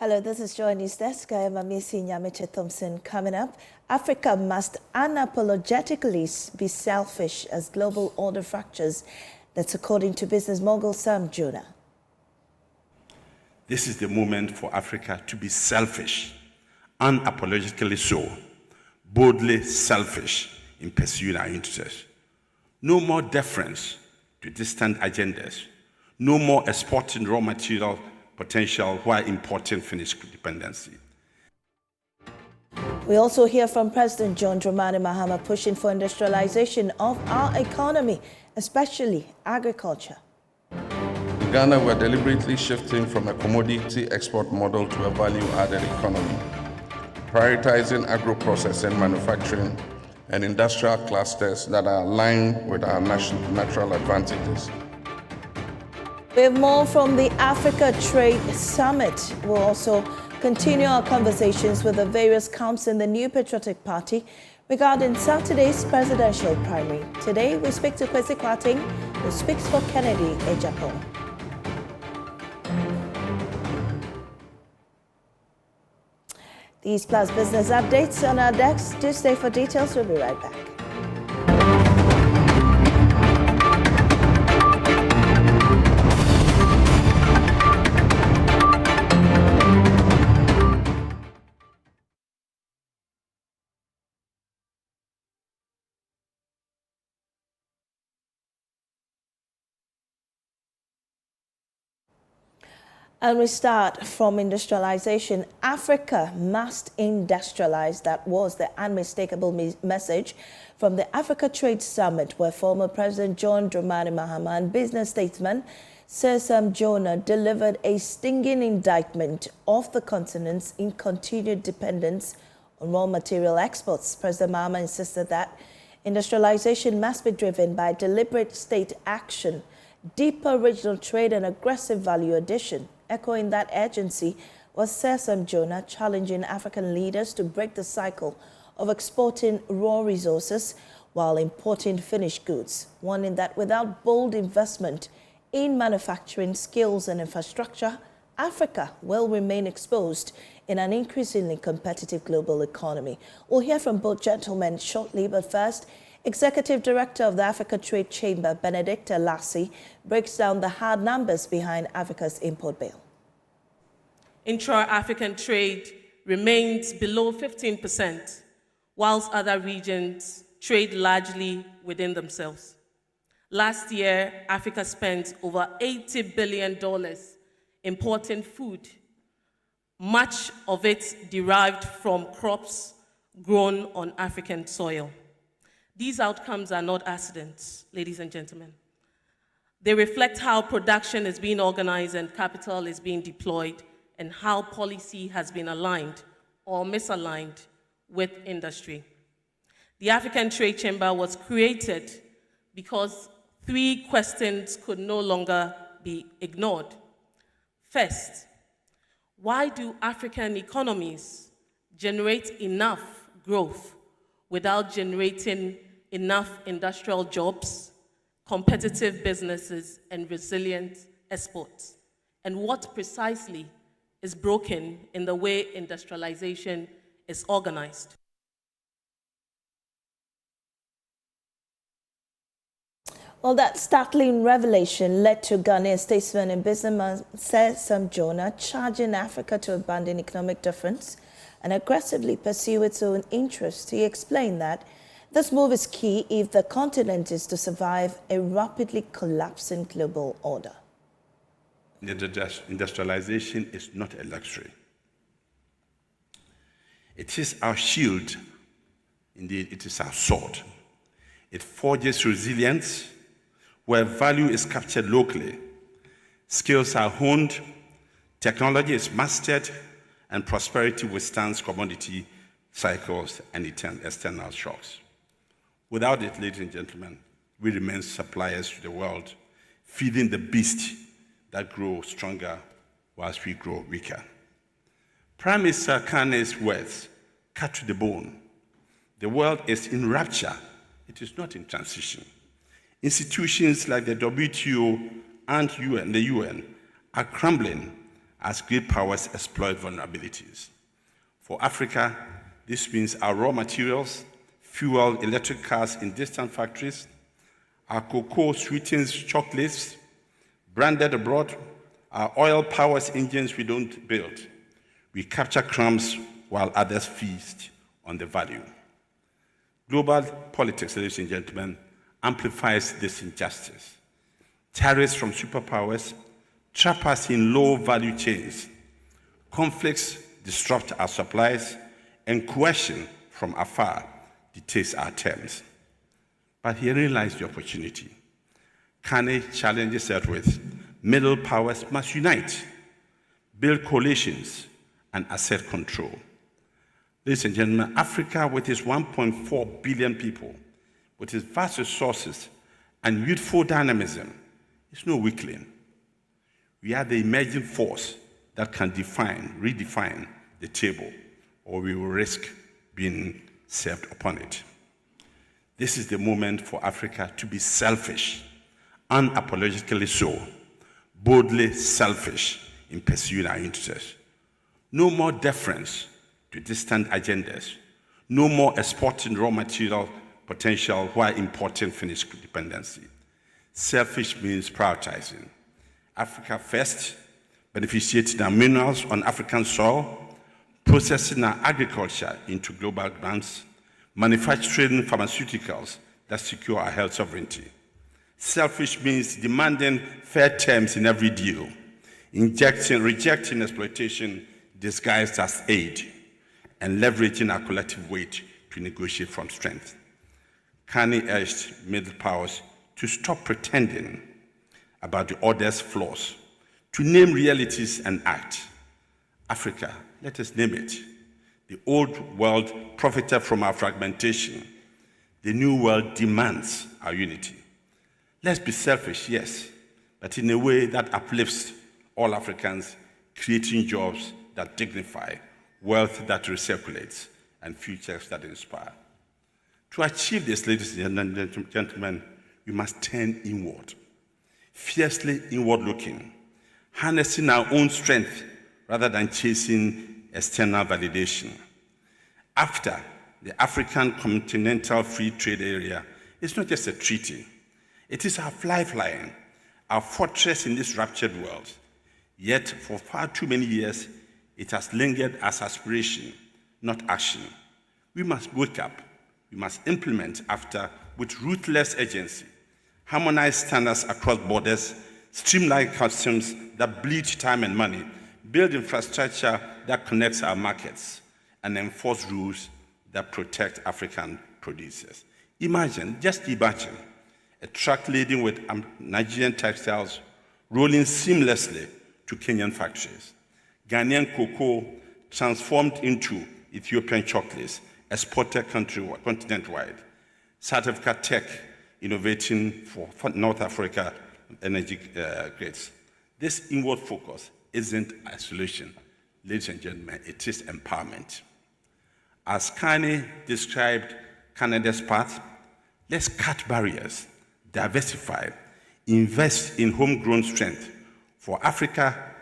Hello, this is Joy News Desk. I am Amisi Nyamiche Thompson. Coming up, Africa must unapologetically be selfish as global order fractures. That's according to business mogul Sam Jonah. This is the moment for Africa to be selfish, unapologetically so, boldly selfish in pursuing our interests. No more deference to distant agendas. No more exporting raw material potential while importing finished dependency. We also hear from President John Dramani Mahama pushing for industrialization of our economy, especially agriculture. In Ghana, we're deliberately shifting from a commodity export model to a value-added economy, prioritizing agro-processing, manufacturing, and industrial clusters that are aligned with our natural advantages. We have more from the Africa Trade Summit. We'll also continue our conversations with the various camps in the New Patriotic Party regarding Saturday's presidential primary. Today, we speak to Kwesi Kwarteng, who speaks for Kennedy Ejapong. These plus business updates on our desk. Do stay for details. We'll be right back. And we start from industrialization. Africa must industrialize. That was the unmistakable message from the Africa Trade Summit, where former President John Dramani Mahama and business statesman Sir Sam Jonah delivered a stinging indictment of the continent's continued dependence on raw material exports. President Mahama insisted that industrialization must be driven by deliberate state action, deeper regional trade, and aggressive value addition. Echoing that urgency was Sir Sam Jonah challenging African leaders to break the cycle of exporting raw resources while importing finished goods, warning that without bold investment in manufacturing skills and infrastructure, Africa will remain exposed in an increasingly competitive global economy. We'll hear from both gentlemen shortly, but first, Executive Director of the Africa Trade Chamber, Benedicta Lassie, breaks down the hard numbers behind Africa's import bill. Intra-African trade remains below 15%, whilst other regions trade largely within themselves. Last year, Africa spent over $80 billion importing food, much of it derived from crops grown on African soil. These outcomes are not accidents, ladies and gentlemen. They reflect how production is being organized and capital is being deployed, and how policy has been aligned or misaligned with industry. The African Trade Chamber was created because three questions could no longer be ignored. First, why do African economies generate enough growth without generating enough industrial jobs, competitive businesses, and resilient exports? And what precisely is broken in the way industrialization is organized? Well, that startling revelation led to Ghanaian statesman and businessman Sir Sam Jonah charging Africa to abandon economic difference and aggressively pursue its own interests. He explained that this move is key if the continent is to survive a rapidly collapsing global order. Industrialization is not a luxury. It is our shield. Indeed, it is our sword. It forges resilience where value is captured locally, skills are honed, technology is mastered, and prosperity withstands commodity cycles and external shocks. Without it, ladies and gentlemen, we remain suppliers to the world, feeding the beast that grow stronger whilst we grow weaker. Prime Minister Kane's words cut to the bone. The world is in rapture. It is not in transition. Institutions like the WTO and the UN are crumbling as great powers exploit vulnerabilities. For Africa, this means our raw materials fuel electric cars in distant factories, our cocoa sweetens chocolates branded abroad, our oil powers engines we don't build. We capture crumbs while others feast on the value. Global politics, ladies and gentlemen, amplifies this injustice. Tariffs from superpowers trap us in low value chains. Conflicts disrupt our supplies, and coercion from afar dictates our terms. But herein lies the opportunity. Carney challenges that with middle powers must unite, build coalitions, and assert control. Ladies and gentlemen, Africa, with its 1.4 billion people, with its vast resources and youthful dynamism, is no weakling. We are the emerging force that can redefine the table, or we will risk being served upon it. This is the moment for Africa to be selfish, unapologetically so, boldly selfish in pursuing our interests. No more deference to distant agendas, no more exporting raw material potential while importing finished dependency. Selfish means prioritizing. Africa first, beneficiating our minerals on African soil, processing our agriculture into global brands, manufacturing pharmaceuticals that secure our health sovereignty. Selfish means demanding fair terms in every deal, rejecting exploitation disguised as aid, and leveraging our collective weight to negotiate from strength. Carney urged middle powers to stop pretending about the other's flaws, to name realities and act. Africa, let us name it. The old world profited from our fragmentation. The new world demands our unity. Let's be selfish, yes, but in a way that uplifts all Africans, creating jobs that dignify, wealth that recirculates, and futures that inspire. To achieve this, ladies and gentlemen, we must turn inward, fiercely inward-looking, harnessing our own strength rather than chasing external validation. AfTA, the African Continental Free Trade Area, is not just a treaty. It is our lifeline, our fortress in this ruptured world. Yet, for far too many years, it has lingered as aspiration, not action. We must wake up. We must implement AfTA with ruthless urgency, harmonize standards across borders, streamline customs that bleed time and money, build infrastructure that connects our markets, and enforce rules that protect African producers. Imagine, just imagine, a truck laden with Nigerian textiles rolling seamlessly to Kenyan factories. Ghanaian cocoa transformed into Ethiopian chocolates, exported continent-wide. South Africa tech innovating for North Africa energy grids. This inward focus isn't isolation. Ladies and gentlemen, it is empowerment. As Carney described Canada's path, let's cut barriers, diversify, invest in homegrown strength. For Africa,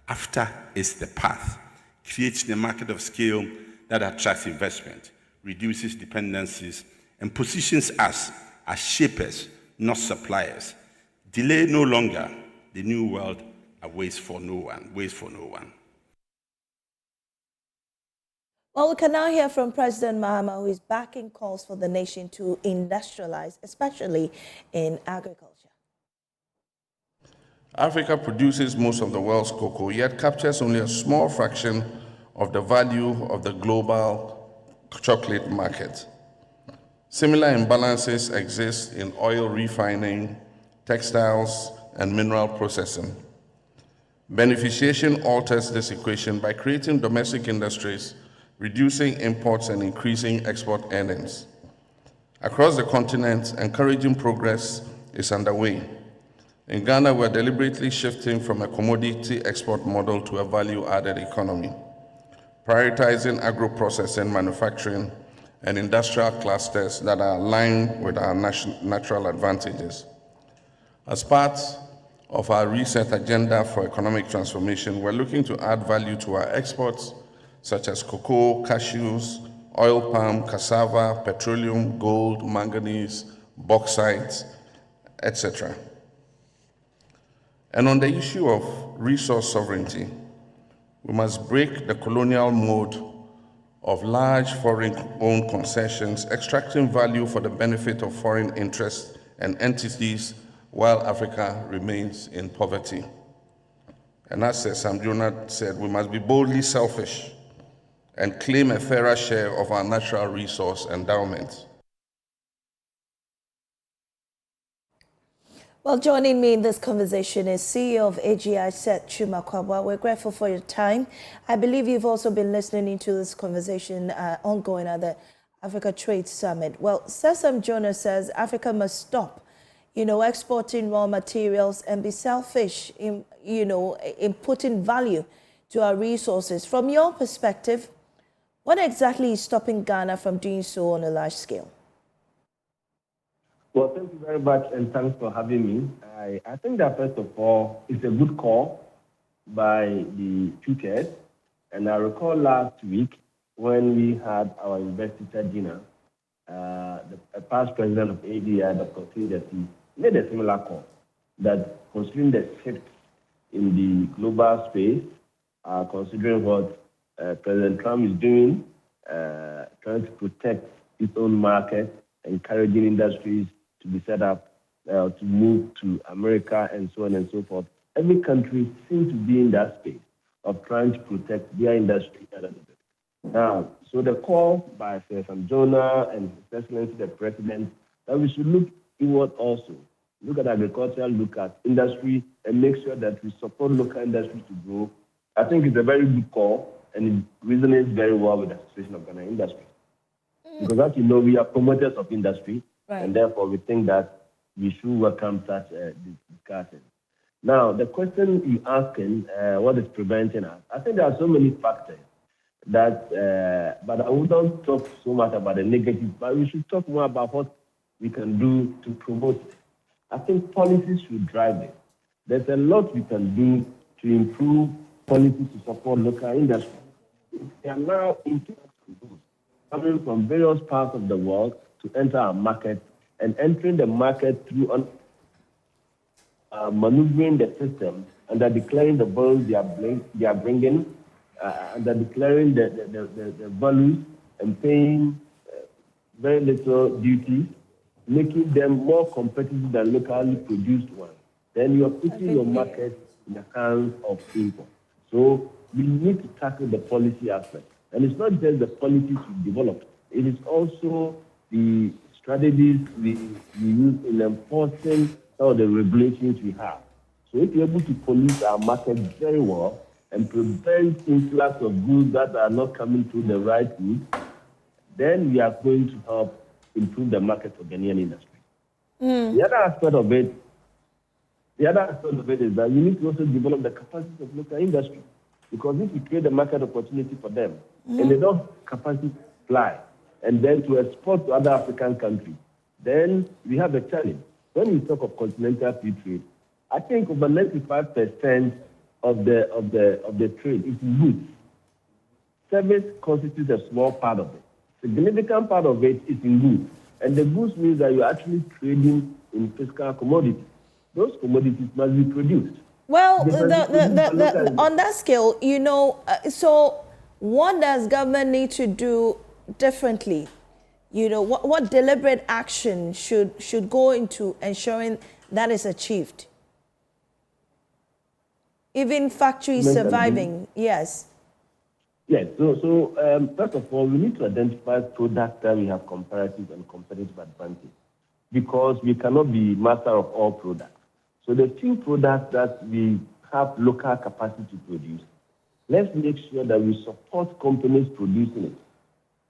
AfTA is the path, creating a market of scale that attracts investment, reduces dependencies, and positions us as shapers, not suppliers. Delay no longer. The new world waits for no one. Well, we can now hear from President Mahama, who is backing calls for the nation to industrialize, especially in agriculture. Africa produces most of the world's cocoa, yet captures only a small fraction of the value of the global chocolate market. Similar imbalances exist in oil refining, textiles, and mineral processing. Beneficiation alters this equation by creating domestic industries, reducing imports, and increasing export earnings. Across the continent, encouraging progress is underway. In Ghana, we're deliberately shifting from a commodity export model to a value-added economy, prioritizing agro-processing, manufacturing, and industrial clusters that are aligned with our natural advantages. As part of our reset agenda for economic transformation, we're looking to add value to our exports, such as cocoa, cashews, oil palm, cassava, petroleum, gold, manganese, bauxite, etc. And on the issue of resource sovereignty, we must break the colonial mode of large foreign-owned concessions, extracting value for the benefit of foreign interests and entities while Africa remains in poverty. And as Sam Jonah said, we must be boldly selfish and claim a fairer share of our natural resource endowments. Well, joining me in this conversation is CEO of AGI, Seth Chumakwabwa. We're grateful for your time. I believe you've also been listening into this conversation ongoing at the Africa Trade Summit. Well, Sam Jonah says Africa must stop, exporting raw materials and be selfish in putting value to our resources. From your perspective, what exactly is stopping Ghana from doing so on a large scale? Well, thank you very much, and thanks for having me. I think that, first of all, it's a good call by the speakers. And I recall last week when we had our investiture dinner, the past president of ADI, Dr. Singeti, made a similar call that considering the shift in the global space, considering what President Trump is doing, trying to protect its own market, encouraging industries to be set up, to move to America, and so on and so forth. Every country seems to be in that space of trying to protect their industry a little bit. Now, so the call by Sam Jonah and His Excellency the President that we should look inward also, look at agriculture, look at industry, and make sure that we support local industry to grow. I think it's a very good call, and it resonates very well with the situation of Ghana industry. Because as you know, we are promoters of industry, right, and therefore we think that we should welcome such discussion. Now, the question you're asking, what is preventing us? I think there are so many factors that, but I wouldn't talk so much about the negative, but we should talk more about what we can do to promote it. I think policies should drive it. There's a lot we can do to improve policy to support local industry. They are now coming from various parts of the world to enter our market and entering the market through maneuvering the system and declaring the volumes they are bringing, and declaring the values and paying very little duty, making them more competitive than locally produced ones. Then you are putting your market in the hands of people. So we need to tackle the policy aspect. And it's not just the policies we develop. It is also the strategies we use in enforcing some of the regulations we have. So if you're able to police our market very well and prevent influx of goods that are not coming through the right route, then we are going to help improve the market for Ghanaian industry. The other aspect of it is that you need to also develop the capacity of local industry. Because if you create a market opportunity for them, and they don't have capacity to supply, and then to export to other African countries, then we have a challenge. When we talk of continental free trade, I think over 95% of the trade is in goods. Service constitutes a small part of it. Significant part of it is in goods. And the goods means that you're actually trading in physical commodities. Those commodities must be produced. Well, on that scale, so what does government need to do differently? What deliberate action should go into ensuring that is achieved? Even factories surviving, yes. Yes, so first of all, we need to identify products that we have comparative and competitive advantage, because we cannot be master of all products. So the few products that we have local capacity to produce, let's make sure that we support companies producing it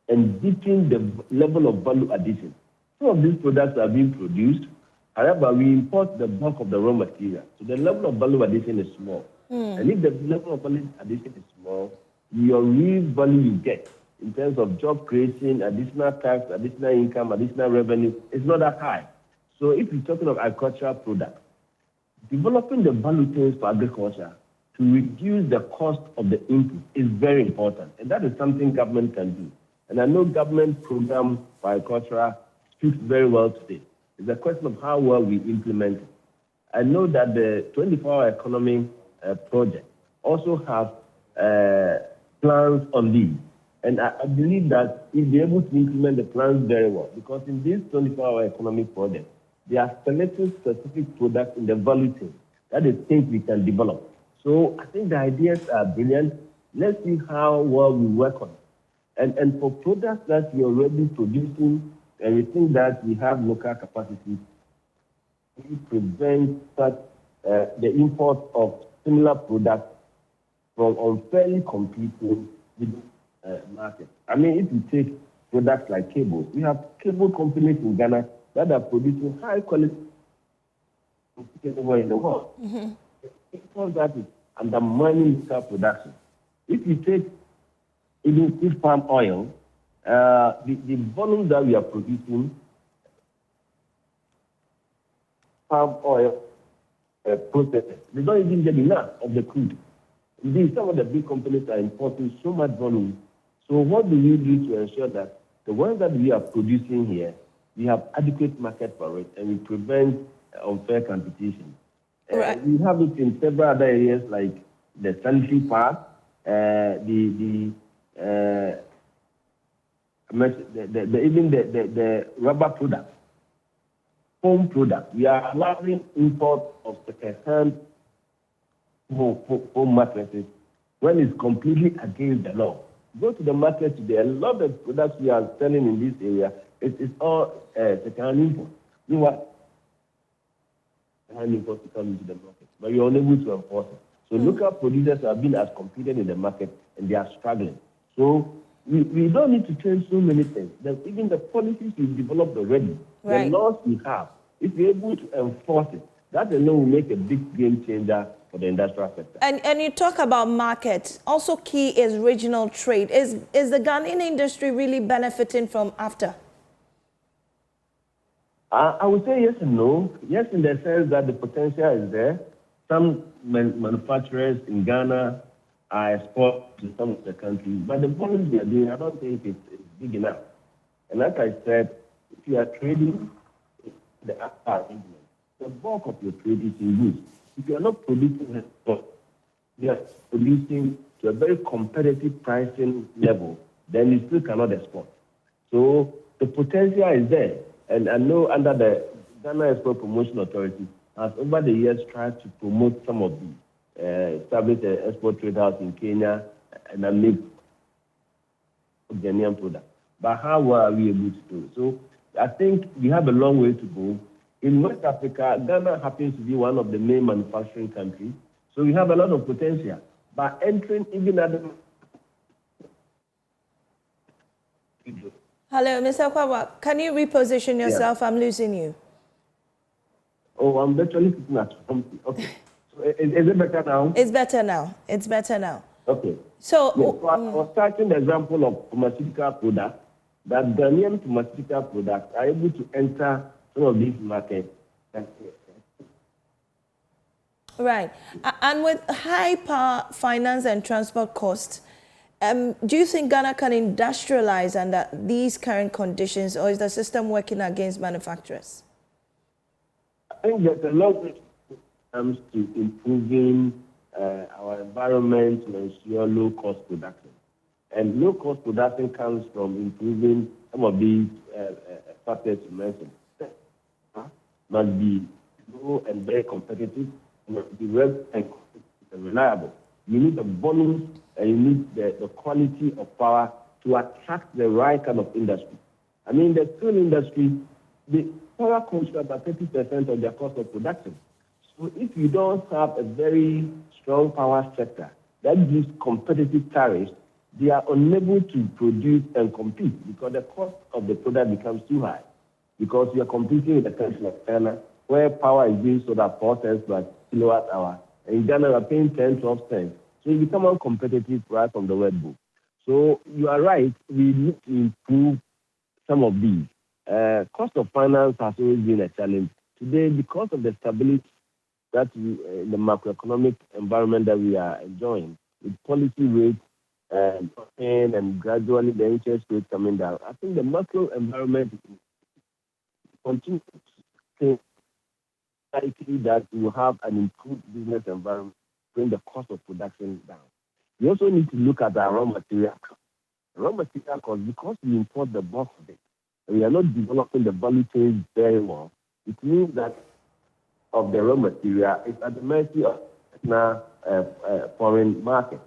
and deepen the level of value addition. Some of these products are being produced, however, we import the bulk of the raw material. So the level of value addition is small. And if the level of value addition is small, your real value you get in terms of job creation, additional tax, additional income, additional revenue is not that high. So if you're talking of agricultural products, developing the value chains for agriculture to reduce the cost of the input is very important, and that is something government can do. And I know government program for agriculture speaks very well today. It's a question of how well we implement it. I know that the 24-hour economy project also have plans on these. And I believe that if they're able to implement the plans very well, because in this 24-hour economy project, they are selecting specific products in the value chain that they think we can develop. So I think the ideas are brilliant. Let's see how well we work on it. And for products that we are already producing, and we think that we have local capacity, we prevent such the import of similar products from unfairly competing with market. I mean, if you take products like cables, we have cable companies in Ghana that are producing high quality everywhere in the world. Because that is undermining local production. If you take even palm oil, the volume that we are producing, palm oil processes, they don't even get enough of the crude. Indeed, some of the big companies are importing so much volume. So what do we do to ensure that the ones that we are producing here, we have adequate market for it and we prevent unfair competition? Right. We have it in several other areas like the sanitary part, even the rubber products, foam products. We are allowing import of second-hand foam mattresses when it's completely against the law. Go to the market today, a lot of products we are selling in this area, it's all second-hand import. You know what? Second-hand import to come into the market, but you're unable to enforce it. So local producers have been as competent in the market, and they are struggling. So we don't need to change so many things. Even the policies we've developed already, the laws we have, if we're able to enforce it, that alone will make a big game changer for the industrial sector. And you talk about markets. Also key is regional trade. Is the Ghanaian industry really benefiting from AFTA? I would say yes and no. Yes, in the sense that the potential is there. Some manufacturers in Ghana are exporting to some of the countries, but the volumes they are doing, I don't think it's big enough. And like I said, if you are trading the AFTA arrangement, the bulk of your trade is in goods. If you are not producing export, you are producing to a very competitive pricing level, then you still cannot export. So the potential is there. And I know under the Ghana Export Promotion Authority has over the years tried to promote some of these, establish an export trade house in Kenya and then make Ghanaian products. But how are we able to do it? So I think we have a long way to go. In West Africa, Ghana happens to be one of the main manufacturing countries, so we have a lot of potential. By entering even other... Hello, Mr. Kwawa, can you reposition yourself? Yeah. I'm losing you. Oh, I'm literally sitting at something. Okay. So is it better now? It's better now. It's better now. Okay. So, so I was starting the example of pharmaceutical products, that Ghanaian pharmaceutical products are able to enter some of these markets. Right. And with high power, finance and transport costs, do you think Ghana can industrialize under these current conditions, or is the system working against manufacturers? I think there's a lot when it comes to improving our environment to ensure low-cost production. And low-cost production comes from improving some of these factors you mentioned. Must be low and very competitive, must be reliable. You need the volumes and you need the quality of power to attract the right kind of industry. I mean, the steel industry, the power comes to about 30% of their cost of production. So if you don't have a very strong power sector that gives competitive tariffs, they are unable to produce and compete because the cost of the product becomes too high. Because you are competing with a country like China, where power is being sold at 4 cents per kilowatt hour. And in Ghana, we are paying 10, 12 cents. So you become uncompetitive right from the word book. So you are right, we need to improve some of these. Cost of finance has always been a challenge. Today, because of the stability that the macroeconomic environment that we are enjoying, with policy rates and gradually the interest rates coming down, I think the macro environment continues to likely that we will have an improved business environment, bring the cost of production down. We also need to look at our raw material cost. Raw material cost, because we import the bulk of it, and we are not developing the value chain very well, it means that of the raw material is at the mercy of foreign market.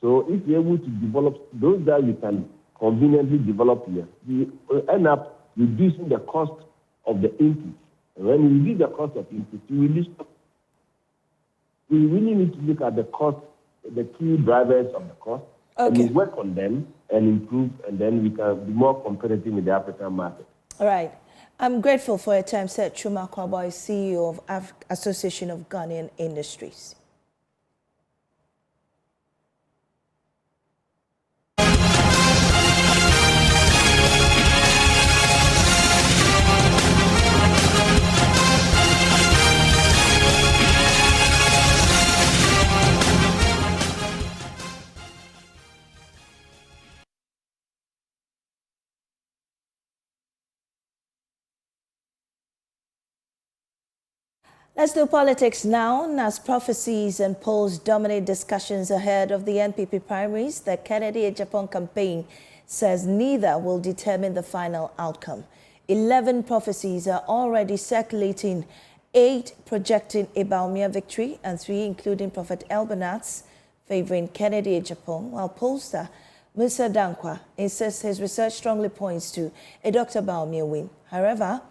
So if you're able to develop those that we can conveniently develop here, we end up reducing the cost of the input. And when we reduce the cost of input, we really need to look at the cost, the key drivers of the cost, and we work on them and improve, and then we can be more competitive in the African market. All right. I'm grateful for your time, said Chuma Kwaboy, CEO of Association of Ghanaian Industries. Let's do politics now. As prophecies and polls dominate discussions ahead of the NPP primaries, the Kennedy Japan campaign says neither will determine the final outcome. 11 prophecies are already circulating, 8 projecting a Baumia victory and 3, including Prophet Elbernat's, favoring Kennedy Japan, while pollster Musa Dankwa insists his research strongly points to a Dr. Baumia win. However,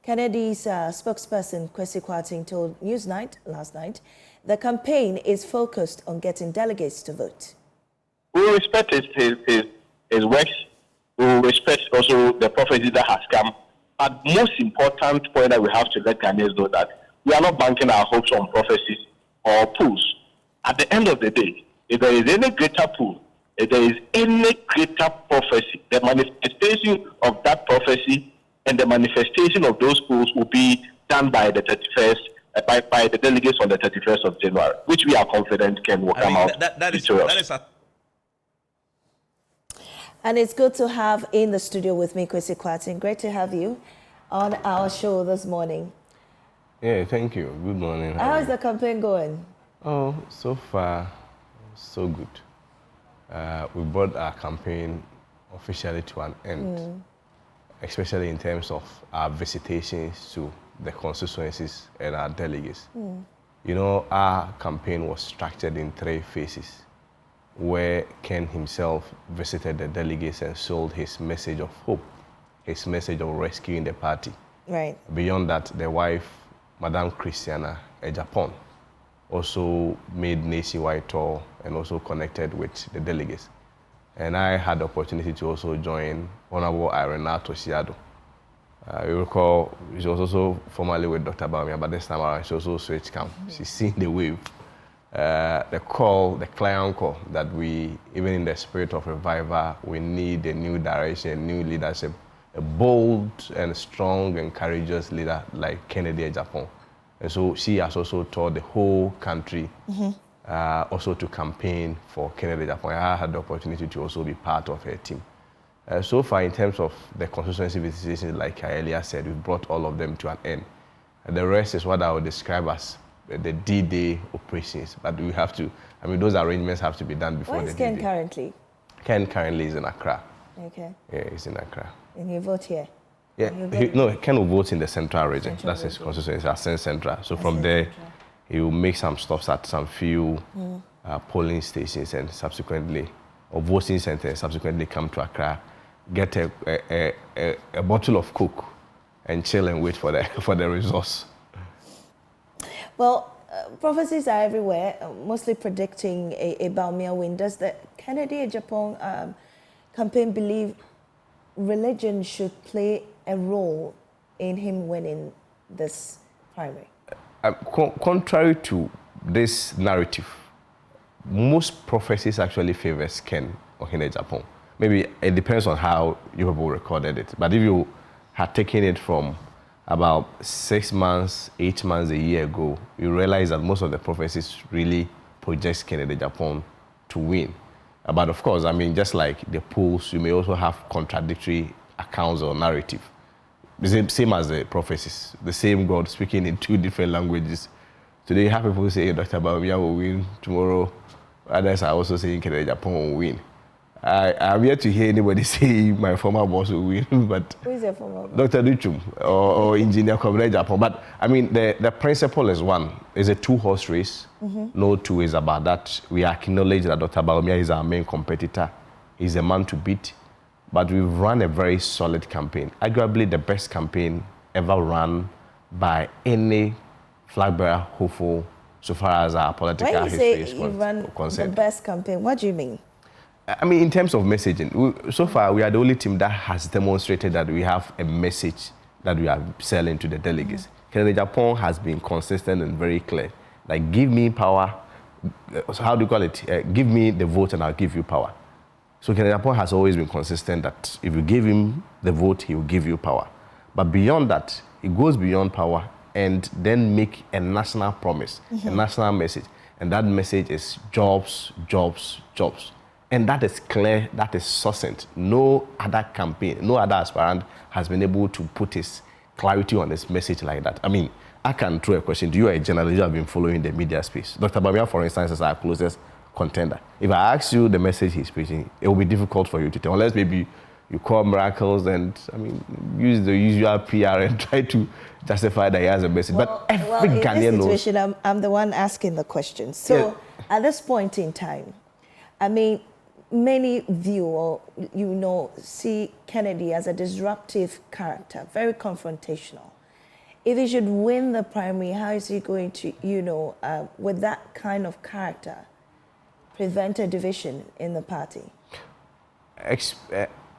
Kennedy's spokesperson, Kwesi Kwarteng, told Newsnight last night the campaign is focused on getting delegates to vote. We respect his works. We respect also the prophecy that has come. But most important point that we have to let Ghanaians know that we are not banking our hopes on prophecies or polls. At the end of the day, if there is any greater poll, if there is any greater prophecy, the manifestation of that prophecy and the manifestation of those polls will be done by the 31st, by the delegates on the 31st of January, which we are confident can come out victorious. And it's good to have in the studio with me, Kwesi Kwarteng. Great to have you on our show this morning. Yeah, thank you. Good morning. How is the campaign going? Oh, so far, so good. We brought our campaign officially to an end. Especially in terms of our visitations to the constituencies and our delegates. You know, our campaign was structured in 3 phases, where Ken himself visited the delegates and sold his message of hope, his message of rescuing the party. Right. Beyond that, the wife, Madame Christiana Ejapon, also made nationwide tour and also connected with the delegates. And I had the opportunity to also join Honorable Irena Toshiado. You recall, she was also formerly with Dr. Baumia, but this time around she also switched camp. She's seen the wave. The call, the client call, that we, even in the spirit of revival, we need a new direction, new leadership, a bold and strong and courageous leader like Kennedy Japan. And so she has also taught the whole country also to campaign for Kennedy Japan. I had the opportunity to also be part of her team. So far, in terms of the constituency visitations, like I earlier said, we brought all of them to an end. And the rest is what I would describe as the D-Day operations. But we have to, I mean, those arrangements have to be done before the D-Day. Where is Ken currently? Ken currently is in Accra. Okay. Yeah, he's in Accra. And you vote here? Yeah, no, Ken will vote in the central region. That's his constituency, Ascent Central. So from there, he will make some stops at some few polling stations and subsequently, or voting centers, subsequently come to Accra, get a bottle of Coke and chill and wait for the results. Well, prophecies are everywhere, mostly predicting a Baumia win. Does the Kennedy Japan campaign believe religion should play a role in him winning this primary? Contrary to this narrative, most prophecies actually favors Ken Ohene Japan. Maybe it depends on how you people recorded it. But if you had taken it from about 6 months, 8 months, a year ago, we realized that most of the prophecies really project Kennedy Japan to win. But of course, I mean, just like the polls, you may also have contradictory accounts or narrative. The same as the prophecies, the same God speaking in 2 different languages. Today, you have people saying Dr. Bawumia will win. Tomorrow, others are also saying Kennedy Japan will win. I'm yet to hear anybody say my former boss will win, but who is your former boss? Dr. Duchum or Engineer Kennedy Japan. But I mean, the principle is one. It's a 2-horse race. No two ways about that. We acknowledge that Dr. Bawumia is our main competitor. He's a man to beat. But we've run a very solid campaign, arguably the best campaign ever run by any flag bearer hopeful so far as our political history is concerned. When you say you run the best campaign, what do you mean? I mean, in terms of messaging, so far we are the only team that has demonstrated that we have a message that we are selling to the delegates. Kennedy Japan has been consistent and very clear. Like, give me power, how do you call it? Give me the vote and I'll give you power. So Kennedy Japan has always been consistent that if you give him the vote, he will give you power. But beyond that, he goes beyond power and then make a national promise, a national message. And that message is jobs, jobs, jobs. And that is clear, that is succinct. No other campaign, no other aspirant has been able to put his clarity on his message like that. I mean, I can throw a question. Do you, a journalist, you have been following the media space? Dr. Bawumia, for instance, is our closest contender. If I ask you the message he's preaching, it will be difficult for you to tell, unless maybe you call miracles and, I mean, use the usual PR and try to justify that he has a message. But every Ghanaian knows. In this situation, I'm the one asking the question. So at this point in time, I mean, many view or, see Kennedy as a disruptive character, very confrontational. If he should win the primary, how is he going to, with that kind of character, prevent a division in the party?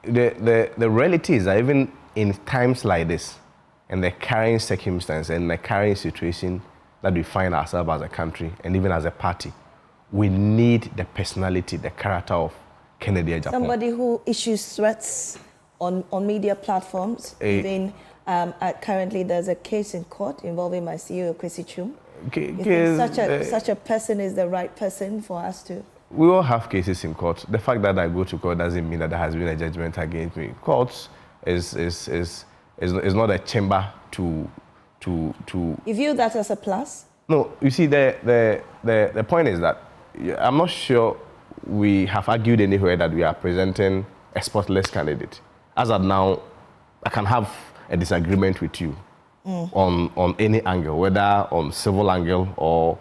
The reality is that even in times like this, and the current circumstance and the current situation that we find ourselves as a country and even as a party, we need the personality, the character of Kennedy Japan. Somebody who issues threats on media platforms. Even currently there's a case in court involving my CEO, Kwesi Chum. You think such a person is the right person for us to? We all have cases in court. The fact that I go to court doesn't mean that there has been a judgment against me. Court is not a chamber to. You view that as a plus? No, you see, the point is that I'm not sure we have argued anywhere that we are presenting a spotless candidate. As of now, I can have a disagreement with you on any angle, whether on civil angle or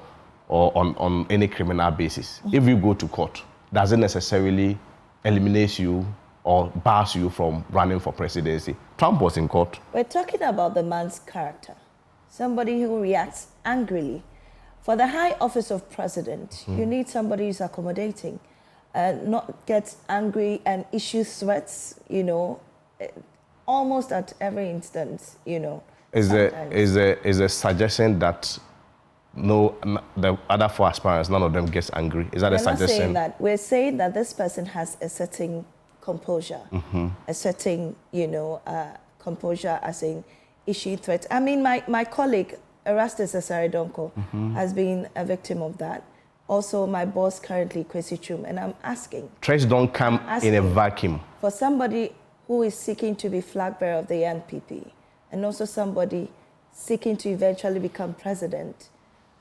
on any criminal basis. If you go to court, does it necessarily eliminate you or bars you from running for presidency? Trump was in court. We're talking about the man's character, somebody who reacts angrily. For the high office of president, you need somebody who's accommodating, not get angry and issue threats, almost at every instance, Is a suggestion that the other 4 aspirants, none of them gets angry? Is that a suggestion? We're not saying that. We're saying that this person has a certain composure, a certain, composure as in issue threats. I mean, my colleague, Erastus Asaridonko, has been a victim of that. Also, my boss currently, Kwesi Chum, and I'm asking. Threats don't come in a vacuum. For somebody who is seeking to be flag bearer of the NPP, and also somebody seeking to eventually become president,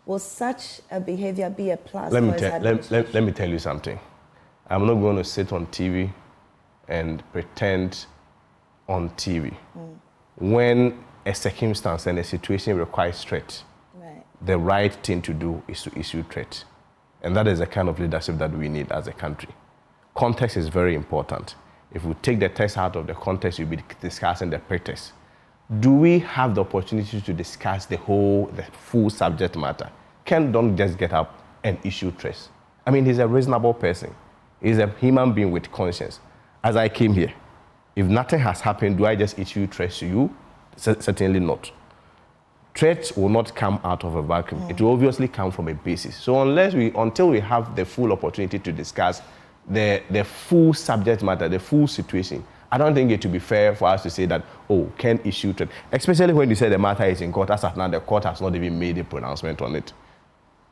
will such a behavior be a plus for his administration? Let me tell you something. I'm not going to sit on TV and pretend on TV. When a circumstance and a situation requires threat, the right thing to do is to issue threat. And that is the kind of leadership that we need as a country. Context is very important. If we take the text out of the context, you'll be discussing the pretext. Do we have the opportunity to discuss the full subject matter? Ken don't just get up and issue threats. I mean, he's a reasonable person. He's a human being with conscience. As I came here, if nothing has happened, do I just issue threats to you? Certainly not. Threats will not come out of a vacuum. It will obviously come from a basis. So until we have the full opportunity to discuss the full subject matter, the full situation, I don't think it would be fair for us to say that, oh, Ken issued threat, especially when you say the matter is in court. As of now, the court has not even made a pronouncement on it.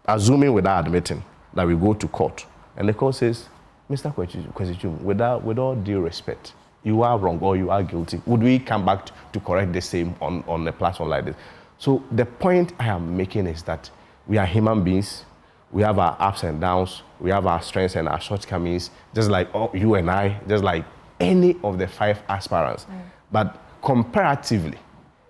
Assuming without admitting that we go to court, and the court says, Mr. Kwesichum, with all due respect, you are wrong or you are guilty. Would we come back to correct the same on a platform like this? So the point I am making is that we are human beings. We have our ups and downs. We have our strengths and our shortcomings, just like you and I, just like any of the 5 aspirants. But comparatively,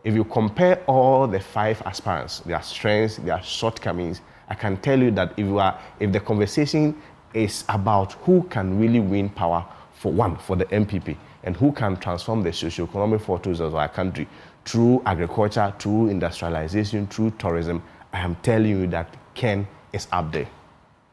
if you compare all the 5 aspirants, their strengths, their shortcomings, I can tell you that if the conversation is about who can really win power for the MPP, and who can transform the socio-economic fortunes of our country through agriculture, through industrialization, through tourism, I am telling you that Ken is up there.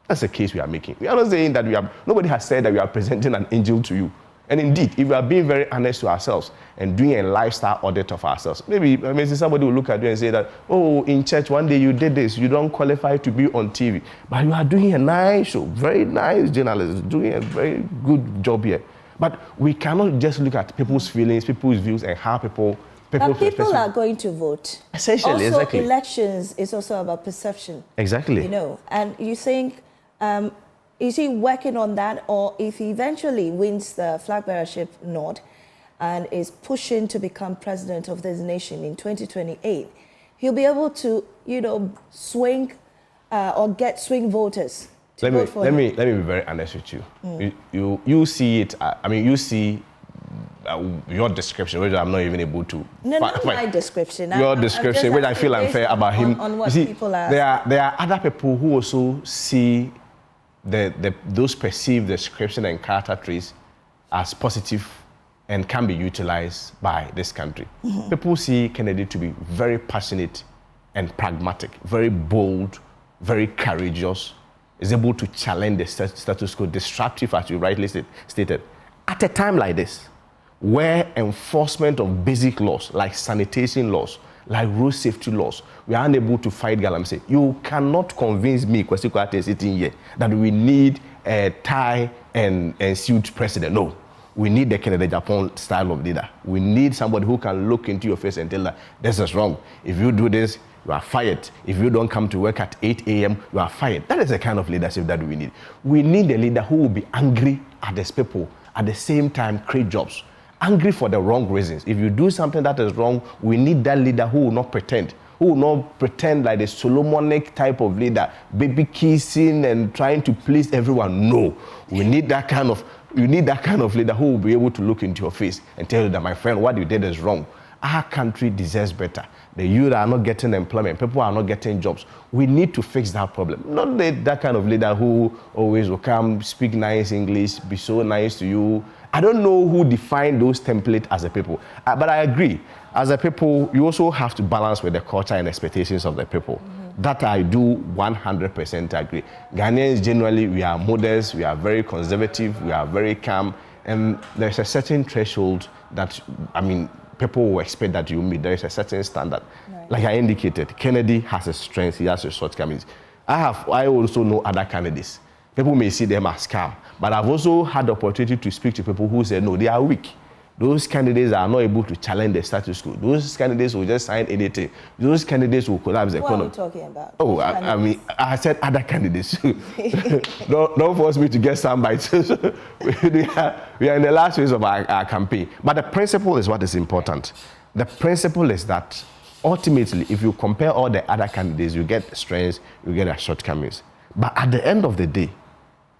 That's the case we are making. We are not saying that nobody has said that we are presenting an angel to you. And indeed, if we are being very honest to ourselves and doing a lifestyle audit of ourselves, maybe somebody will look at you and say that, oh, in church one day you did this, you don't qualify to be on TV. But you are doing a nice show, very nice journalist, doing a very good job here. But we cannot just look at people's feelings, people's views, and how people are going to vote. Essentially, also, exactly. Elections is also about perception. Exactly. You know, and you think, is he working on that, or if he eventually wins the flag bearership nod and is pushing to become president of this nation in 2028, he'll be able to, swing or get swing voters. Let me be very honest with you. You see it. You see your description, which I'm not even able to. No, not my description. Your description, which I feel unfair about him. On what people are. There are other people who also see those perceived description and character traits as positive and can be utilized by this country. People see Kennedy to be very passionate and pragmatic, very bold, very courageous, is able to challenge the status quo, disruptive, as you rightly stated. At a time like this, where enforcement of basic laws, like sanitation laws, like road safety laws, we are unable to fight galamsey. You cannot convince me, Kwesi Kwarteng sitting here, that we need a tie and suit president. No. We need the Kennedy Japan style of leader. We need somebody who can look into your face and tell that this is wrong. If you do this, you are fired. If you don't come to work at 8 a.m., you are fired. That is the kind of leadership that we need. We need a leader who will be angry at these people, at the same time create jobs. Angry for the wrong reasons. If you do something that is wrong, we need that leader who will not pretend. Who will not pretend like the Solomonic type of leader, baby kissing and trying to please everyone. No. We need that kind of leader who will be able to look into your face and tell you that, my friend, what you did is wrong. Our country deserves better. The youth are not getting employment. People are not getting jobs. We need to fix that problem. Not that kind of leader who always will come, speak nice English, be so nice to you. I don't know who defined those templates as a people. But I agree. As a people, you also have to balance with the culture and expectations of the people. That I do 100% agree. Ghanaians, generally, we are modest, we are very conservative, we are very calm, and there's a certain threshold that, people will expect that you meet. There is a certain standard. Right. Like I indicated, Kennedy has a strength, he has a shortcomings. I also know other candidates. People may see them as calm, but I've also had the opportunity to speak to people who say, no, they are weak. Those candidates are not able to challenge the status quo. Those candidates will just sign anything. Those candians will collapse the economy. What are you talking about? Oh, I said other candidates. don't force me to get some bites. We are in the last phase of our campaign. But the principle is what is important. The principle is that ultimately, if you compare all the other candidates, you get strengths, you get their shortcomings. But at the end of the day,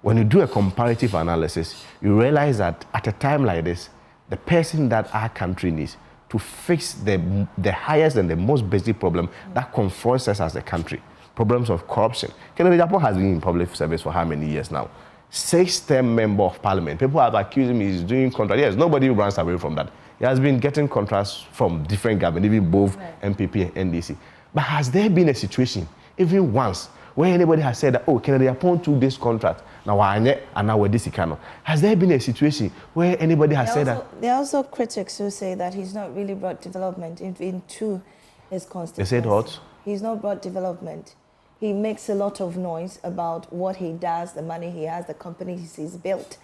when you do a comparative analysis, you realize that at a time like this, the person that our country needs to fix the highest and the most basic problem that confronts us as a country, problems of corruption. Kennedy Japan has been in public service for how many years now? 6-term member of parliament. People have accused him he's doing contracts. Yes, nobody runs away from that. He has been getting contracts from different governments, even both MPP and NDC. But has there been a situation, even once, where anybody has said that, oh, Kennedy Japan took this contract, has there been a situation where anybody has said that? There are also critics who say that he's not really brought development into his constituency. They said what? He's not brought development. He makes a lot of noise about what he does, the money he has, the companies he's built.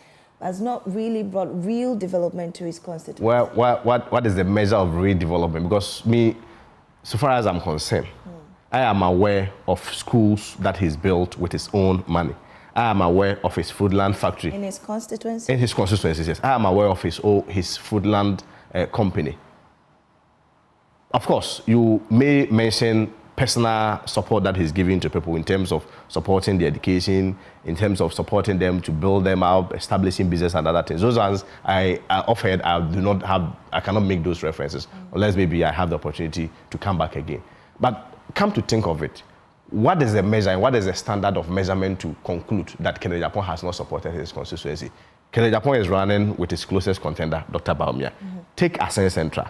has not really brought real development to his constituency. Well, what is the measure of real development? Because me, so far as I'm concerned, I am aware of schools that he's built with his own money. I am aware of his foodland factory. In his constituency? In his constituency, yes. I am aware of his foodland company. Of course, you may mention personal support that he's giving to people in terms of supporting their education, in terms of supporting them to build them out, establishing business and other things. Those ones I offered, I cannot make those references, unless maybe I have the opportunity to come back again. But come to think of it, what is the measure and what is the standard of measurement to conclude that Kennedy Japan has not supported his constituency? Kennedy Japan is running with his closest contender, Dr. Bawumia. Take Asen Central,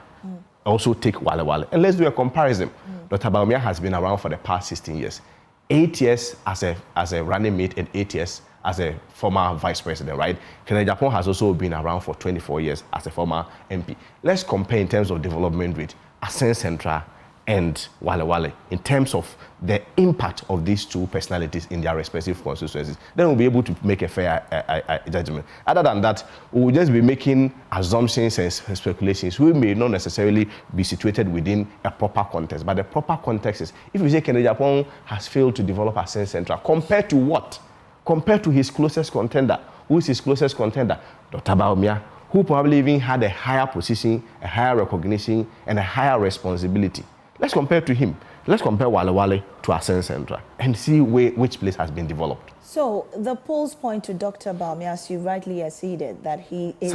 also take Wale Wale, and let's do a comparison. Dr. Bawumia has been around for the past 16 years. 8 years as a running mate and 8 years as a former vice president, right? Kennedy Japan has also been around for 24 years as a former MP. Let's compare in terms of development rate, Asen Central and Wale Wale, in terms of the impact of these two personalities in their respective constituencies. Then we'll be able to make a fair judgment. Other than that, we'll just be making assumptions and speculations. We may not necessarily be situated within a proper context, but the proper context is, if we say Kennedy Japan has failed to develop Asen Central, compared to what? Compared to his closest contender. Who is his closest contender? Dr. Bawumia, who probably even had a higher position, a higher recognition, and a higher responsibility. Let's compare to him. Let's compare Wale Wale to Asen Central and see which place has been developed. So the polls point to Dr. Bawumia, as you rightly acceded, that he is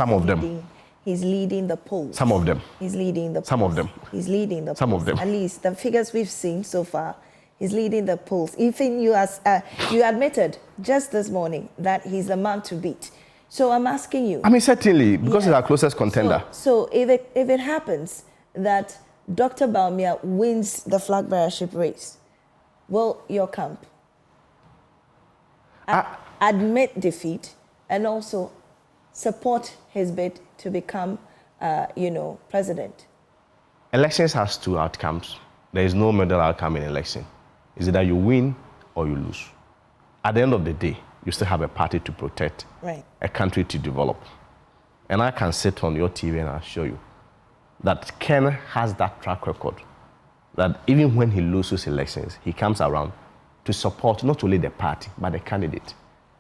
he's leading the polls. Some of them. He's leading the polls. Some of them. He's leading the polls. Some of them. At least the figures we've seen so far, he's leading the polls. Even you admitted just this morning that he's the man to beat. So I'm asking you. I mean, certainly, because he's our closest contender. So if it happens that Dr. Bawumia wins the flag bearership race, will your camp admit defeat and also support his bid to become, president? Elections has two outcomes. There is no middle outcome in election. It's either you win or you lose. At the end of the day, you still have a party to protect, right, a country to develop. And I can sit on your TV and I'll show you that Ken has that track record, that even when he loses elections, he comes around to support not only the party, but the candidate.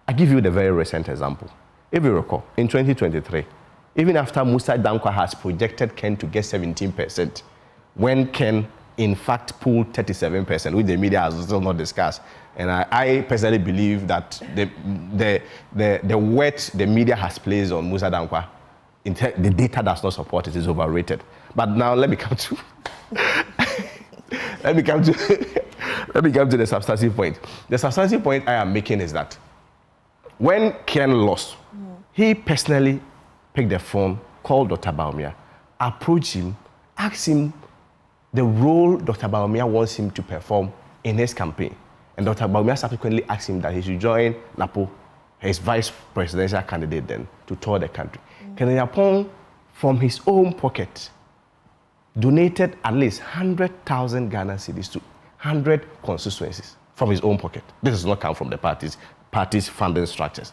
I give you the very recent example. If you recall, in 2023, even after Musa Dankwa has projected Ken to get 17%, when Ken, in fact, pulled 37%, which the media has still not discussed. And I personally believe that the weight the media has placed on Musa Dankwa, the data does not support it, is overrated. But now let me come to let me come to the substantive point. The substantive point I am making is that when Ken lost, he personally picked the phone, called Dr. Bawumia, approached him, asked him the role Dr. Bawumia wants him to perform in his campaign. And Dr. Bawumia subsequently asked him that he should join NAPO, his vice presidential candidate then, to tour the country. Kennedy Japan, from his own pocket, donated at least 100,000 Ghana cedis to 100 constituencies from his own pocket. This does not come from the party's funding structures.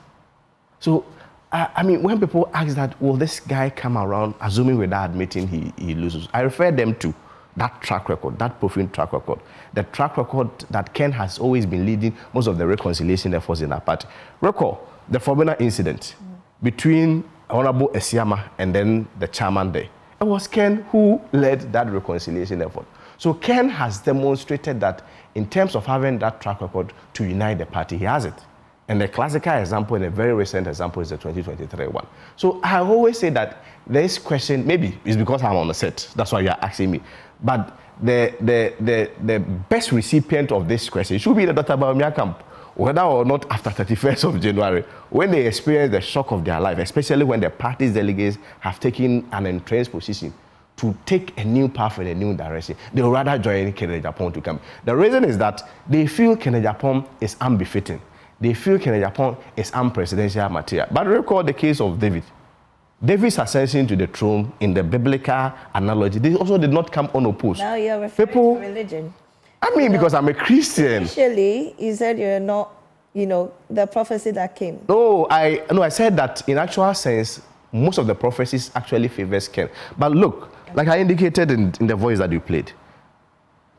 So, I mean, when people ask that, will this guy come around, assuming without admitting he loses, I refer them to that track record, that proven track record, the track record that Ken has always been leading most of the reconciliation efforts in our party. Recall the Fobina incident between Honorable Esiama and then the chairman there. It was Ken who led that reconciliation effort. So Ken has demonstrated that in terms of having that track record to unite the party, he has it. And the classical example and a very recent example is the 2023 one. So I always say that this question, maybe it's because I'm on the set, that's why you're asking me. But the best recipient of this question should be the Dr. Bawumia camp. Whether or not after 31st of January, when they experience the shock of their life, especially when the party's delegates have taken an entrenched position to take a new path in a new direction, they would rather join Kennedy Japan to come. The reason is that they feel Kennedy Japan is unbefitting. They feel Kennedy Japan is unpresidential material. But recall the case of David. David's ascension to the throne, in the biblical analogy, they also did not come unopposed. Now you're referring to religion. I mean, because I'm a Christian. Initially, you said you're not the prophecy that came? No, I said that in actual sense, most of the prophecies actually favors Ken. But look, like I indicated in the voice that you played,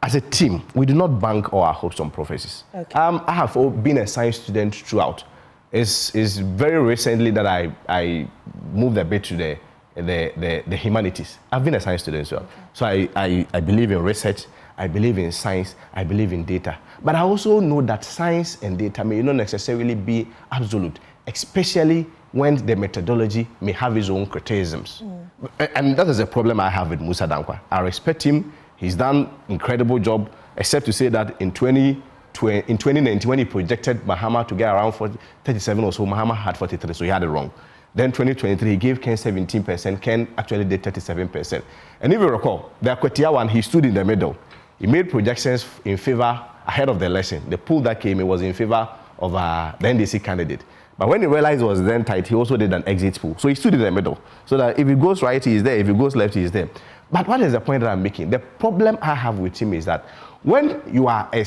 as a team, we do not bank all our hopes on prophecies. Okay. I have been a science student throughout. It's very recently that I moved a bit to the humanities. I've been a science student as well. Okay. So I believe in research, I believe in science, I believe in data. But I also know that science and data may not necessarily be absolute, especially when the methodology may have its own criticisms. And that is a problem I have with Musa Dankwa. I respect him. He's done incredible job, except to say that in 2019, when he projected Mahama to get around 37 or so, Mahama had 43, so he had it wrong. Then 2023, he gave Ken 17%, Ken actually did 37%. And if you recall, the Akwetia one, he stood in the middle. He made projections in favor ahead of the election. The poll that came, it was in favor of the NDC candidate. But when he realized it was then tight, he also did an exit poll. So he stood in the middle, so that if it goes right, he is there. If it goes left, he is there. But what is the point that I'm making? The problem I have with him is that when you are a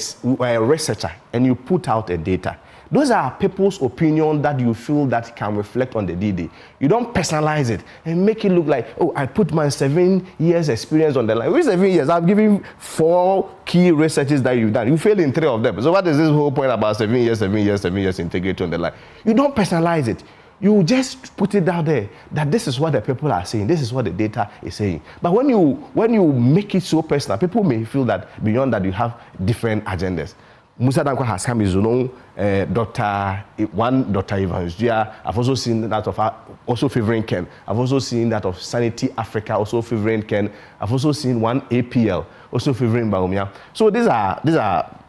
researcher and you put out a data, those are people's opinion that you feel that can reflect on the DD. You don't personalize it and make it look like, oh, I put my 7 years experience on the line. Which 7 years? I've given 4 key researches that you've done. You failed in 3 of them. So what is this whole point about 7 years integrity on the line? You don't personalize it. You just put it down there that this is what the people are saying, this is what the data is saying. But when you make it so personal, people may feel that beyond that you have different agendas. Musa Dankwa has come his own Dr. Evans. I've also seen that of also favoring Ken. I've also seen that of Sanity Africa also favoring Ken. I've also seen one APL also favoring Baumia. So these are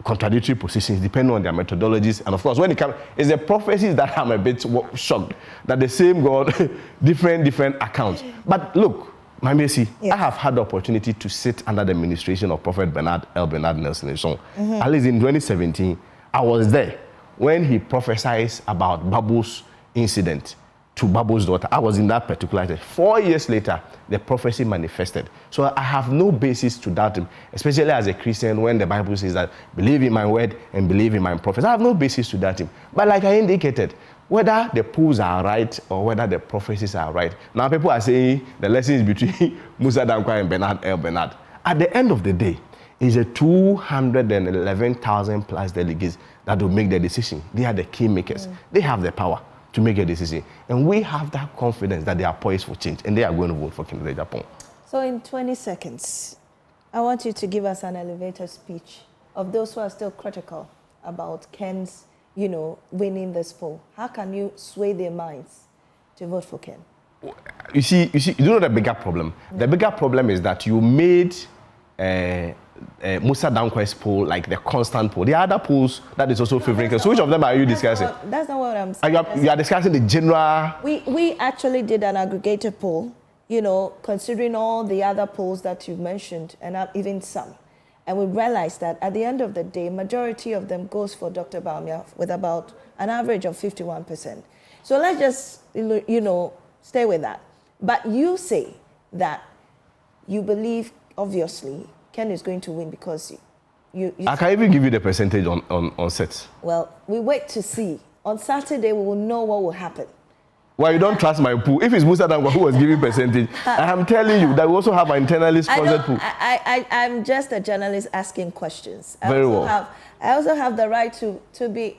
contradictory positions depending on their methodologies. And of course, when it comes, it's the prophecies that I'm a bit shocked that the same God, different accounts. But look, my Messi, yes. I have had the opportunity to sit under the administration of Prophet L. Bernard Nelson. At least in 2017, I was there when he prophesied about Babu's incident to Babu's daughter. I was in that particular day. 4 years later, the prophecy manifested. So I have no basis to doubt him, especially as a Christian when the Bible says that believe in my word and believe in my prophets. I have no basis to doubt him. But like I indicated, whether the polls are right or whether the prophecies are right, now people are saying the lesson is between Musa Dankwa and Bernard L. Bernard. At the end of the day, it's a 211,000 plus delegates that will make the decision. They are the key makers. They have the power to make a decision. And we have that confidence that they are poised for change and they are going to vote for Kennedy Japan. So in 20 seconds, I want you to give us an elevator speech of those who are still critical about Ken's winning this poll. How can you sway their minds to vote for Ken? You know the bigger problem? The bigger problem is that you made Musa Dankwa's poll like the constant poll. There are other polls that is also favoring Ken. So which of them are you discussing? That's not what I'm saying. You are discussing the general... We actually did an aggregated poll, considering all the other polls that you mentioned, and even some. And we realized that at the end of the day, majority of them goes for Dr. Baumia with about an average of 51%. So let's just, stay with that. But you say that you believe, obviously, Ken is going to win because you I can even give you the percentage on sets. Well, we wait to see. On Saturday, we will know what will happen. Well, you don't trust my pool. If it's Musa Dankwa who was giving percentage, I am telling you that we also have an internally sponsored pool. I'm just a journalist asking questions. Very well. I also have the right to be,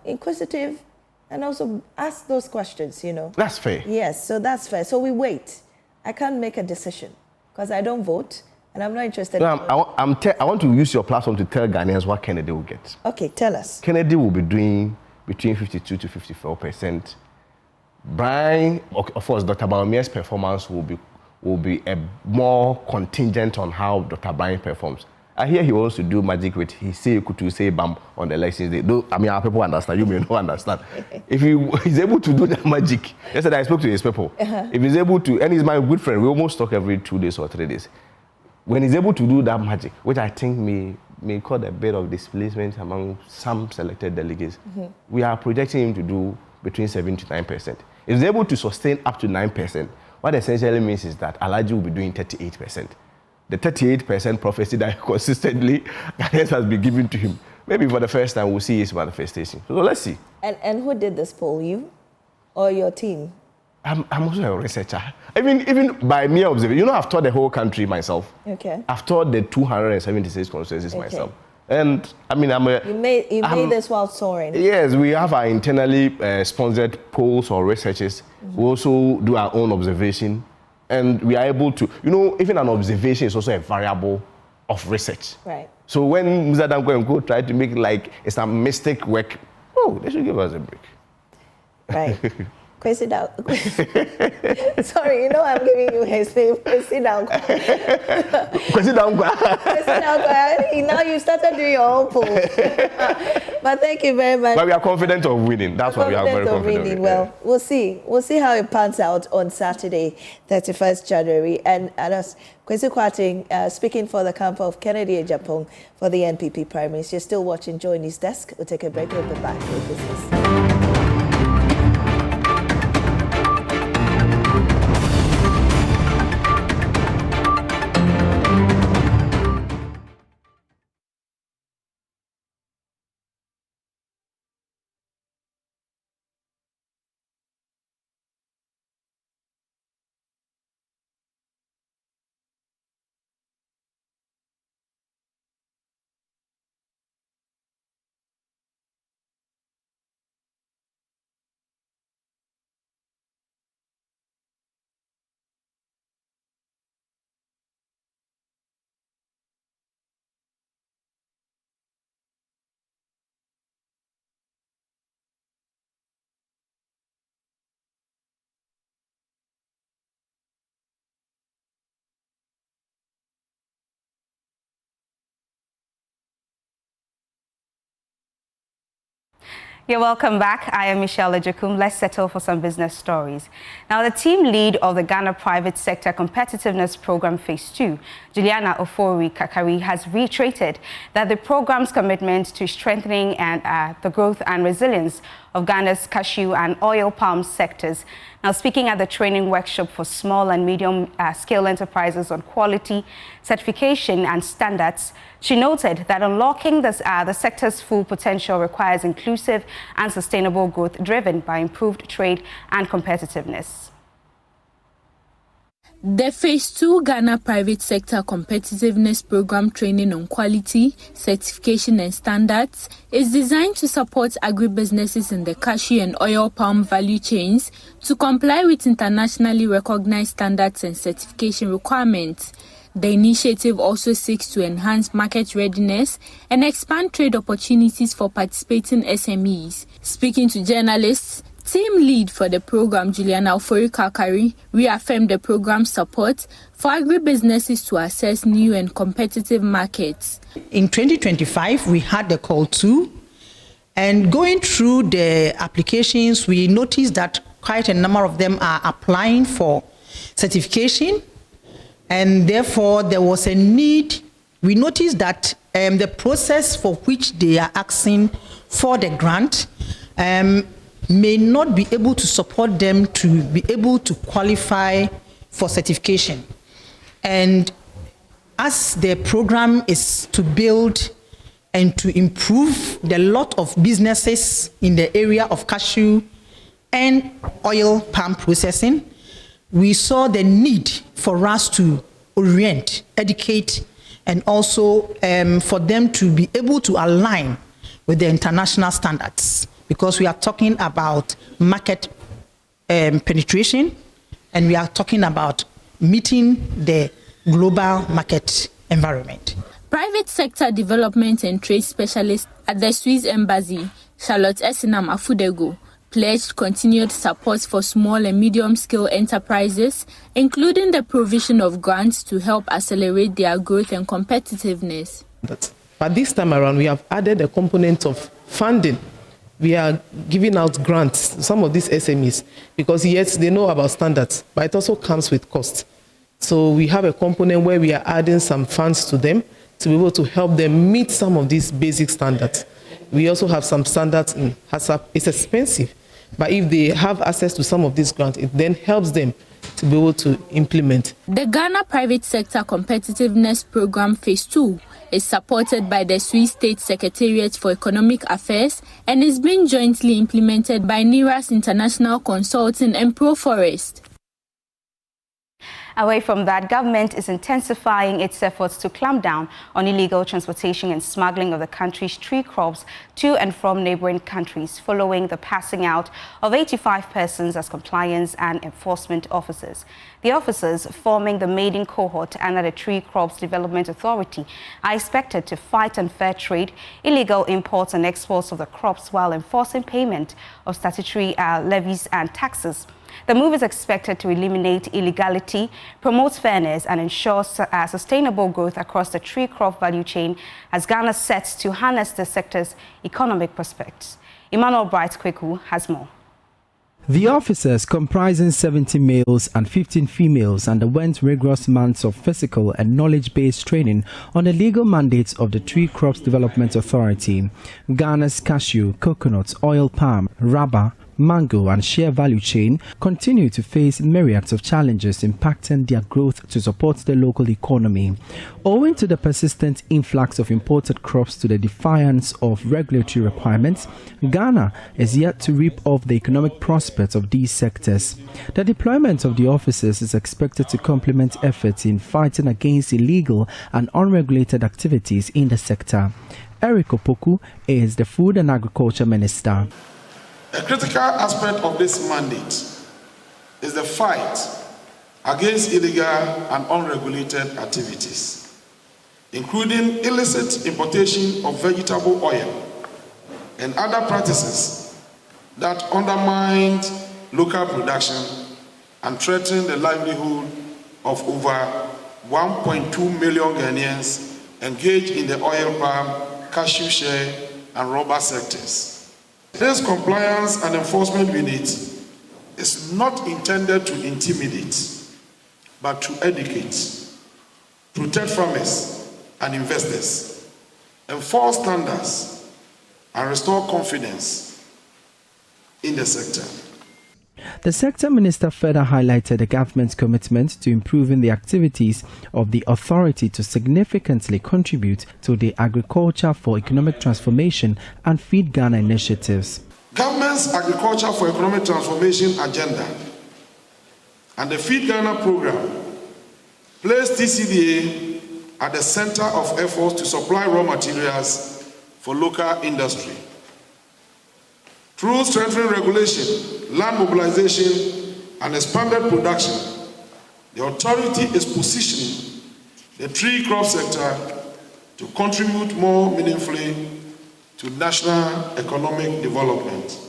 inquisitive and also ask those questions, That's fair. Yes, so that's fair. So we wait. I can't make a decision because I don't vote and I'm not interested. No, I want to use your platform to tell Ghanaians what Kennedy will get. Okay, tell us. Kennedy will be doing between 52 to 54%. Brian, of course, Dr. Baumia's performance will be a more contingent on how Dr. Brian performs. I hear he wants to do magic with he say kutu say bam on the elections day. Though, our people understand, you may not understand. If he's able to do that magic, yesterday I spoke to his people. If he's able to, and he's my good friend, we almost talk every 2 days or 3 days. When he's able to do that magic, which I think may cause a bit of displacement among some selected delegates, we are projecting him to do between 7 to 9%. If he's able to sustain up to 9%, what essentially means is that Alhaji will be doing 38%. The 38% prophecy that consistently Ghanaians has been given to him maybe for the first time we'll see its manifestation. So let's see. And who did this poll, you or your team? I'm also a researcher. Even by mere observation, I've taught the whole country myself. Okay. I've taught the 276 constituencies myself. And You made this while touring. Yes, we have our internally sponsored polls or researches. We also do our own observation, and we are able to, even an observation is also a variable of research. Right. So when Mr. Danko and Co tried to make it like it's a mistake work, they should give us a break. Right. Sit down. Sorry, I'm giving you his name. Sit down. Sit down. Now you started doing your own poll. But thank you very much. But we are confident of winning. That's why we are very confident of winning. Well, we'll see. We'll see how it pans out on Saturday, 31st January. And us, Kwesi Kwarteng, speaking for the camp of Kennedy Ejapong for the NPP primaries. You're still watching Join His Desk. We'll take a break. We'll be back with business. You're welcome back. I am Michelle Ejekum. Let's settle for some business stories. Now, the team lead of the Ghana Private Sector Competitiveness Program Phase 2, Juliana Ofori-Kakari, has reiterated that the program's commitment to strengthening and the growth and resilience of Ghana's cashew and oil palm sectors. Now, speaking at the training workshop for small and medium scale enterprises on quality, certification and standards, she noted that unlocking the sector's full potential requires inclusive and sustainable growth driven by improved trade and competitiveness. The Phase 2 Ghana Private Sector Competitiveness Program Training on Quality, Certification and Standards is designed to support agribusinesses in the cashew and oil palm value chains to comply with internationally recognized standards and certification requirements. The initiative also seeks to enhance market readiness and expand trade opportunities for participating SMEs. Speaking to journalists, team lead for the program, Juliana Ofori-Kakari, reaffirmed the program's support for agribusinesses to access new and competitive markets. In 2025, we had the call 2, and going through the applications, we noticed that quite a number of them are applying for certification, and therefore there was a need. We noticed that the process for which they are asking for the grant may not be able to support them to be able to qualify for certification. And as the program is to build and to improve the lot of businesses in the area of cashew and oil palm processing, we saw the need for us to orient, educate, and also for them to be able to align with the international standards, because we are talking about market penetration, and we are talking about meeting the global market environment. Private sector development and trade specialist at the Swiss Embassy, Charlotte Esinam Afudego, pledged continued support for small and medium-scale enterprises, including the provision of grants to help accelerate their growth and competitiveness. But this time around, we have added a component of funding. We are giving out grants to some of these SMEs because, yes, they know about standards, but it also comes with cost. So we have a component where we are adding some funds to them to be able to help them meet some of these basic standards. We also have some standards in HACCP. It's expensive, but if they have access to some of these grants, it then helps them to be able to implement. The Ghana Private Sector Competitiveness Program Phase 2 is supported by the Swiss State Secretariat for Economic Affairs and is being jointly implemented by NIRAS International Consulting and ProForest. Away from that, government is intensifying its efforts to clamp down on illegal transportation and smuggling of the country's tree crops to and from neighboring countries following the passing out of 85 persons as compliance and enforcement officers. The officers forming the maiden cohort under the Tree Crops Development Authority are expected to fight unfair trade, illegal imports and exports of the crops while enforcing payment of statutory levies and taxes. The move is expected to eliminate illegality, promote fairness, and ensure sustainable growth across the tree crop value chain as Ghana sets to harness the sector's economic prospects. Emmanuel Bright-Kweku has more. The officers, comprising 70 males and 15 females, underwent rigorous months of physical and knowledge-based training on the legal mandates of the Tree Crops Development Authority. Ghana's cashew, coconut, oil palm, rubber, mango and shea value chain continue to face myriads of challenges impacting their growth to support the local economy. Owing to the persistent influx of imported crops to the defiance of regulatory requirements, Ghana is yet to reap off the economic prospects of these sectors. The deployment of the officers is expected to complement efforts in fighting against illegal and unregulated activities in the sector. Eric Opoku is the Food and Agriculture Minister. A critical aspect of this mandate is the fight against illegal and unregulated activities, including illicit importation of vegetable oil and other practices that undermine local production and threaten the livelihood of over 1.2 million Ghanaians engaged in the oil palm, cashew shea, and rubber sectors. This compliance and enforcement unit is not intended to intimidate, but to educate, protect farmers and investors, enforce standards, and restore confidence in the sector. The sector minister further highlighted the government's commitment to improving the activities of the authority to significantly contribute to the Agriculture for Economic Transformation and Feed Ghana initiatives. Government's Agriculture for Economic Transformation agenda and the Feed Ghana program place TCDA at the center of efforts to supply raw materials for local industry. Through strengthening regulation, land mobilization, and expanded production, the authority is positioning the tree crop sector to contribute more meaningfully to national economic development.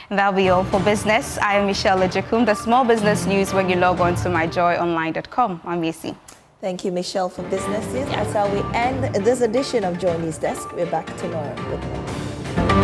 And that'll be all for business. I am Michelle Ejikum, the small business news when you log on to myjoyonline.com. I'm Yesi. Thank you, Michelle, for business news. That's how we end this edition of Joy News Desk. We're back tomorrow. Good morning.